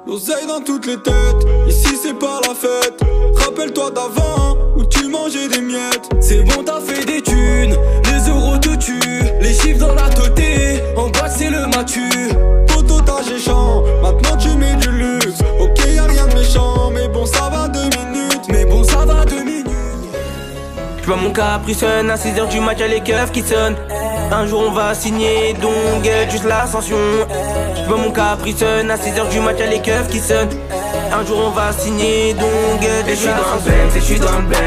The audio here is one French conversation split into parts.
L'oseille dans toutes les têtes, ici c'est pas la fête. Rappelle-toi d'avant, où tu mangeais des miettes. C'est bon, t'as fait des thunes, les euros te tuent. Les chiffres dans la totée, en bas c'est le matu. Autotage et champ, maintenant tu mets du luxe. Ok, y'a rien de méchant, mais bon ça va 2 minutes. Mais bon ça va 2 minutes. J'vois mon Capri Sun, à 6h du mat y'a les keufs qui sonnent. Un jour on va signer, donc juste l'ascension. J'vois mon Capri Sun, à 6h du mat y'a les keufs qui sonnent. Un jour on va signer, donc et j'suis dans le bank, et j'suis dans le bank.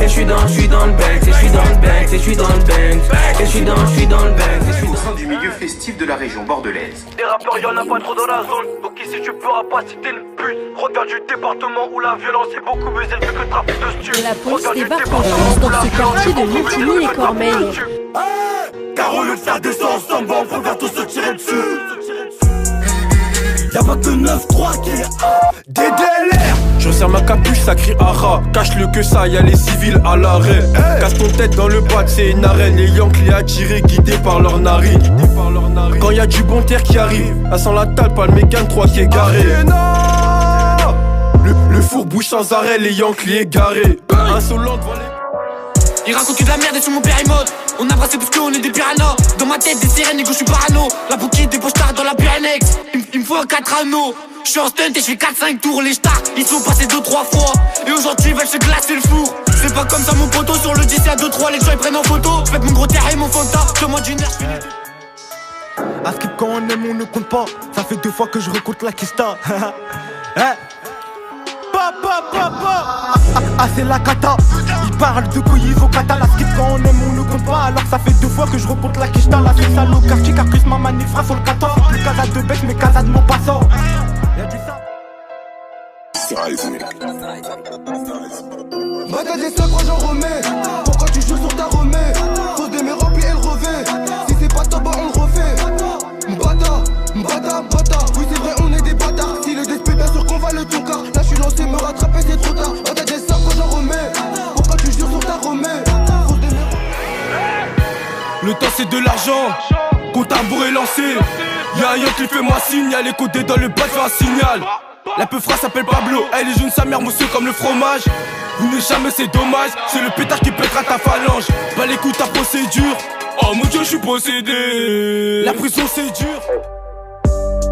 Et j'suis dans le bank, et j'suis dans le bank, et j'suis dans le bank. Et j'suis dans le bank, et j'suis au sein du milieu festif de la région bordelaise. Des rappeurs y'en a pas trop dans la zone. Donc ici tu pourras pas citer le but. Regarde du département où la violence est beaucoup plus élevée que le trafic de stu. Et la police débarque en France dans ce quartier de Montigny et Cormeilles. Car au lieu de faire des sons ensemble, on préfère tous se tirer dessus. Y'a pas que 9-3 qui est des DLR. Je serre ma capuche, ça crie ara. Cache-le que ça, y'a les civils à l'arrêt. Casse ton tête dans le boîte, c'est une arène. Les Yankees attirés, guidés par leurs narines. Quand y'a du bon terre qui arrive, ça sent la table, pas le Mégane 3 qui est garé. Le four bouge sans arrêt, les Yankees égarés. Insolent devant les... Ils racontent de la merde et sur mon périmote. On a brassé parce qu'on est des piranhas. Dans ma tête des sirènes et que je suis parano. La bouquille des postards dans la Pyrenex. Il me faut un 4 anneaux. Je suis en stunt et je fais 4-5 tours. Les stars, ils sont passés 2-3 fois. Et aujourd'hui ils veulent se glacer le four. C'est pas comme ça mon poteau. Sur le 10 à 2-3 les gens ils prennent en photo. Je mon gros terre et mon fanta. Je demande une heure, je finis. À skip quand on aime on ne compte pas. Ça fait 2 fois que je recompte la Kista. Ah c'est la cata. Ils parlent de couilles au kata. La skip quand on aime on ne compte pas. Alors ça fait 2 fois que je recompte la Kista. La c'est sale au quartier car plus ma manifra sur le 14. Plus casa de bec mais casa de mon passant. Y'a du ça. Bata des sacs quand j'en remets. Pourquoi tu joues sur ta remets? Sauce de mes remplis elle revêt. Si c'est pas top bah on le refait. Bata. Oui c'est vrai on est des bâtards. Si le DSP bien sûr qu'on va le ton car. Là je suis lancé me rattraper c'est trop tard. Bata des sacs quand j'en remets. Pourquoi tu joues sur ta remets? Le temps c'est de l'argent. Compte à bourre est lancé. Y'a un yon qui fait moi signe. Y'a les côtés dans le bas fait un signal. La peufra s'appelle Pablo. Elle est jaune sa mère mousseux comme le fromage. Vous ne jamais c'est dommage. C'est le pétard qui pètera ta phalange. Pas les coups ta procédure. Oh mon dieu je suis possédé. La prison c'est dur.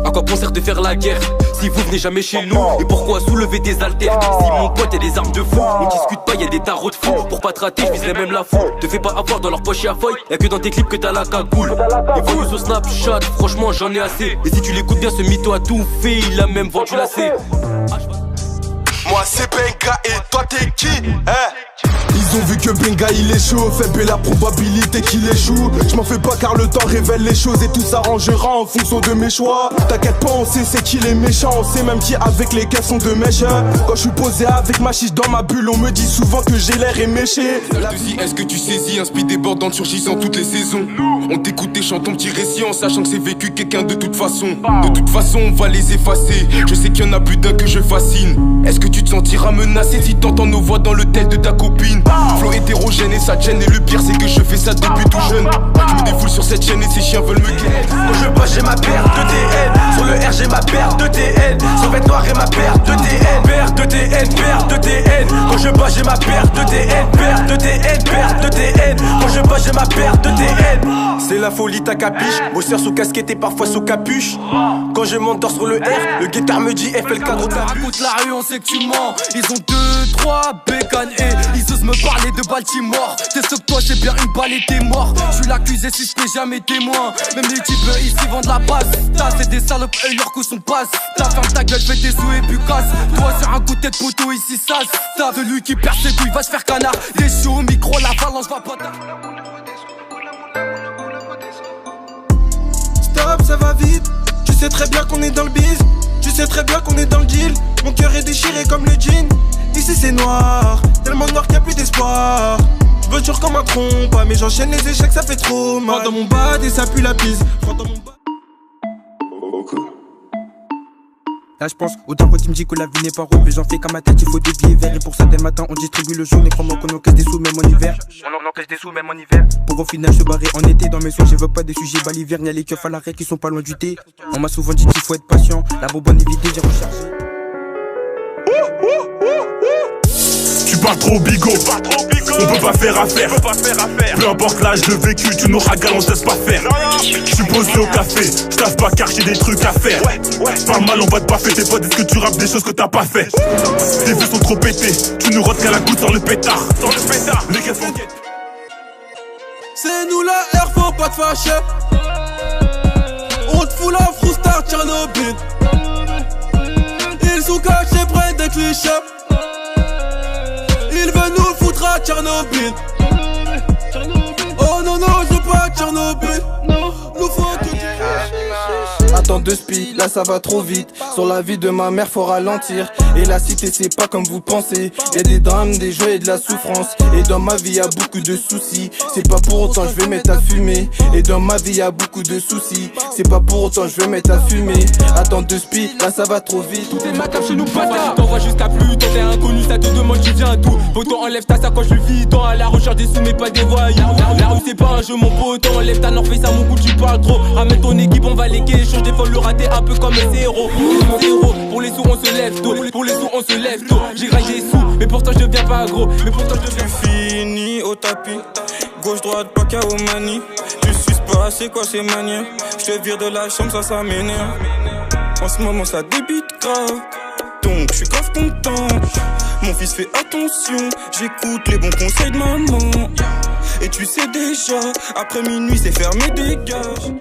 À quoi bon sert de faire la guerre si vous venez jamais chez nous? Et pourquoi soulever des haltères si mon pote a des armes de fou? On discute pas, y'a des tarots de fou. Pour pas te rater, j'viserais même la foule. Te fais pas avoir dans leur poche à feuille. Y'a que dans tes clips que t'as la cagoule. Les voyous sur Snapchat, franchement j'en ai assez. Et si tu l'écoutes bien, ce mytho a tout fait. Il a même vendu la C. Moi c'est Benga et toi t'es qui Ils ont vu que Benga il est chaud, faible la probabilité qu'il échoue. Je m'en fais pas car le temps révèle les choses et tout s'arrangera en fonction de mes choix. T'inquiète pas, on sait c'est qui les méchants, on sait même qui avec lesquels sont de mèches. Quand je suis posé avec ma chiche dans ma bulle, on me dit souvent que j'ai l'air éméché. Est-ce que tu saisis un speed débordant surgissant toutes les saisons? On t'écoute et chante ton petit récit en sachant que c'est vécu quelqu'un de toute façon. De toute façon on va les effacer. Je sais qu'il y en a plus d'un que je fascine. Est-ce que tu te sentiras menacé si t'entends nos voix dans le tel de ta copine? Flow hétérogène et ça gêne. Et le pire c'est que je fais ça depuis tout jeune. Je me défoule sur cette chaîne et ces chiens veulent me ken. Quand je bosse j'ai ma paire de TN. Sur le R j'ai ma paire de TN. Sur vêtements noir et ma paire de TN. Paire de TN, paire de TN. Quand je bosse j'ai ma paire de TN. Paire de TN, paire de TN. Quand je bosse j'ai ma paire de TN. C'est la folie ta capiche. Bosseur sous casquette et parfois sous capuche. Quand je monte sur le R, le guetteur me dit FL cadre. On raconte la rue, on sait que tu mens. Ils ont 2-3 bécanes et ils osent me parler de Baltimore. T'es ce que toi c'est bien une balle et t'es mort. Je suis l'accusé si je peux jamais témoin. Même les types ici vendent la base. T'as c'est des salopes et leurs coups sont passe. T'as ferme ta gueule, fais tes sous et puis casse. Toi sur un coup de tête poteau ici sas. T'as celui qui perd ses couilles va se faire canard. Des shows au micro, la balance va pas tard. Stop, ça va vite. Tu sais très bien qu'on est dans le biz. Tu sais très bien qu'on est dans le deal. Mon cœur est déchiré comme le jean. Ici c'est noir, tellement noir qu'il n'y a plus d'espoir. Je veux toujours comme un trompe, mais j'enchaîne les échecs, ça fait trop mal. Dans mon bad et ça pue la bise. Dans mon bad. Là je pense au dingue qui me dit que la vie n'est pas rose. Mais j'en fais qu'à ma tête, il faut des billets verts. Et pour ça dès le matin on distribue le jaune. Et crois-moi qu'on encaisse des sous même en hiver. On encaisse des sous même en hiver. Pour au final se barrer en été. Dans mes soins je veux pas des sujets balivernes. Y'a les keufs à l'arrêt qui sont pas loin du thé. On m'a souvent dit qu'il faut être patient. La bonbonne est vidée, j'ai rechargé. Tu parles trop bigot, on peut pas faire affaire. Peu importe l'âge, le vécu, tu nous ragales, on se laisse pas faire. Je suis posé au café, je taffe pas car j'ai des trucs à faire. Parle mal, on va te baffer, tes potes, est-ce que tu rappes des choses que t'as pas fait? Tes vues sont trop pétés, tu nous rotes qu'à la goutte sans le pétard. Les gars sont guettes. C'est nous la R, faut pas te fâcher. On te fout la frousse à Tchernobyl. Ils sont cachés près des clichés. Ils veulent nous foutre à Tchernobyl. Oh non non, je veux pas Tchernobyl. Nous faut que tu... Attends deux spies, là ça va trop vite. Sur la vie de ma mère faut ralentir. Et la cité c'est pas comme vous pensez. Y'a des drames, des joies et de la souffrance. Et dans ma vie y'a beaucoup de soucis. C'est pas pour autant je vais mettre à fumer. Et dans ma vie y'a beaucoup de soucis. C'est pas pour autant je vais mettre à fumer. Attends deux spies, là ça va trop vite. Tout est macabre chez nous bâtard. T'envoies jusqu'à plus, toi t'es inconnu, ça te demande tu viens d'où. Poto enlève ta sacoche, je vis tant à la recherche des sous mais pas des voyous. La rue c'est pas un jeu mon pote, enlève ta norfe ça mon coup tu parles trop. Ramène ton équipe on va léguer, change des fois le rater un peu comme un héros. Pour les sous on se lève tôt, pour les sous on se lève tôt. J'ai grillé des sous, mais pourtant je deviens pas gros. Mais pourtant je deviens fini au tapis. Gauche droite pas KO manie. Tu suces pas c'est quoi ces manières. Je te vire de la chambre ça m'énerve. En ce moment ça débite grave. Donc je suis grave content. Mon fils fait attention. J'écoute les bons conseils de maman. Et tu sais déjà, après minuit c'est fermé dégage.